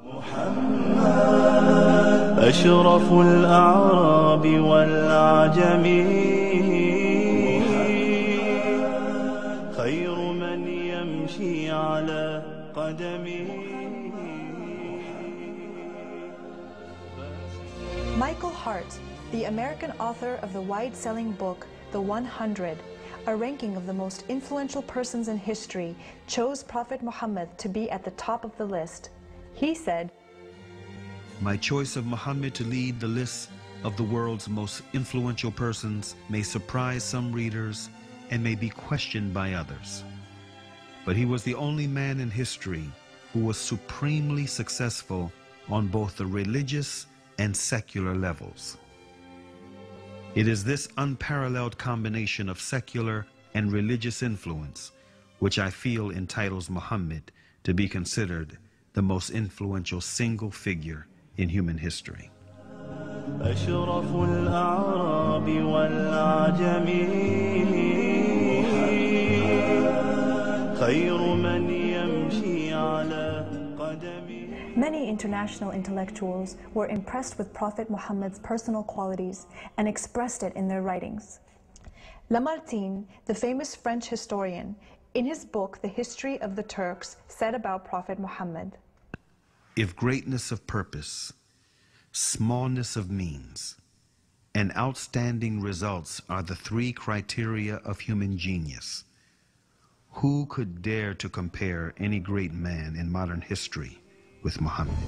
محمد أشرف الأعراب والعجم خير من يمشي على قدمه. Michael Hart, the American author of the wide-selling book The 100, a ranking of the most influential persons in history, chose Prophet Muhammad to be at the top of the list. He said, "My choice of Muhammad to lead the list of the world's most influential persons may surprise some readers and may be questioned by others. But he was the only man in history who was supremely successful on both the religious and secular levels. It is this unparalleled combination of secular and religious influence which I feel entitles Muhammad to be considered the most influential single figure in human history." أشرف الأعراب والعجم خير من يمشي على قدمه. Many international intellectuals were impressed with Prophet Muhammad's personal qualities and expressed it in their writings. Lamartine, the famous French historian, in his book The History of the Turks, said about Prophet Muhammad, "If greatness of purpose, smallness of means, and outstanding results are the three criteria of human genius, who could dare to compare any great man in modern history with Muhammad?"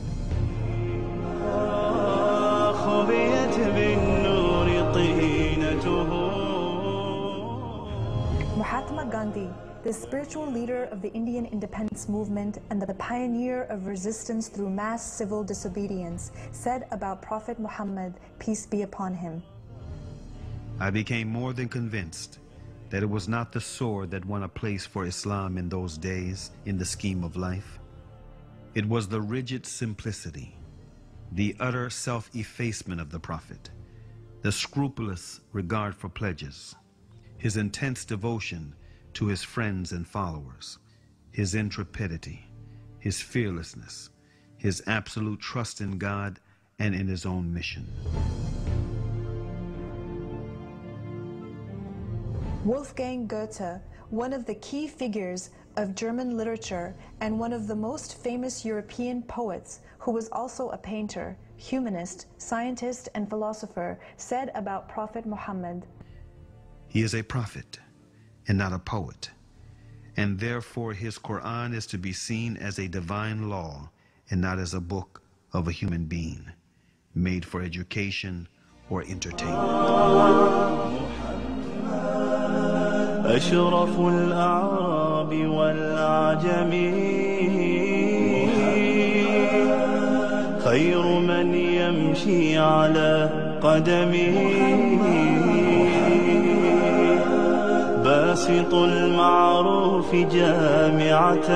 Mahatma Gandhi, the spiritual leader of the Indian independence movement and the pioneer of resistance through mass civil disobedience, said about Prophet Muhammad, peace be upon him, "I became more than convinced that it was not the sword that won a place for Islam in those days in the scheme of life. It was the rigid simplicity, the utter self-effacement of the Prophet, the scrupulous regard for pledges, his intense devotion to his friends and followers, his intrepidity, his fearlessness, his absolute trust in God and in his own mission." Wolfgang Goethe, one of the key figures of German literature and one of the most famous European poets, who was also a painter, humanist, scientist, and philosopher, said about Prophet Muhammad, "He is a prophet and not a poet, and therefore his Quran is to be seen as a divine law and not as a book of a human being, made for education or entertainment." أشرف الأعراب والعجم خير من يمشي على قدمه باسط المعروف جامعة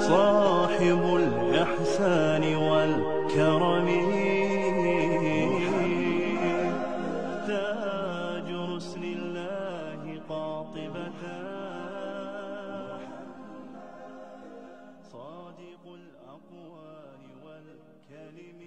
صاحب الإحسان والكرم تاج رسل الله قاطبة صادق الأقوال والكلم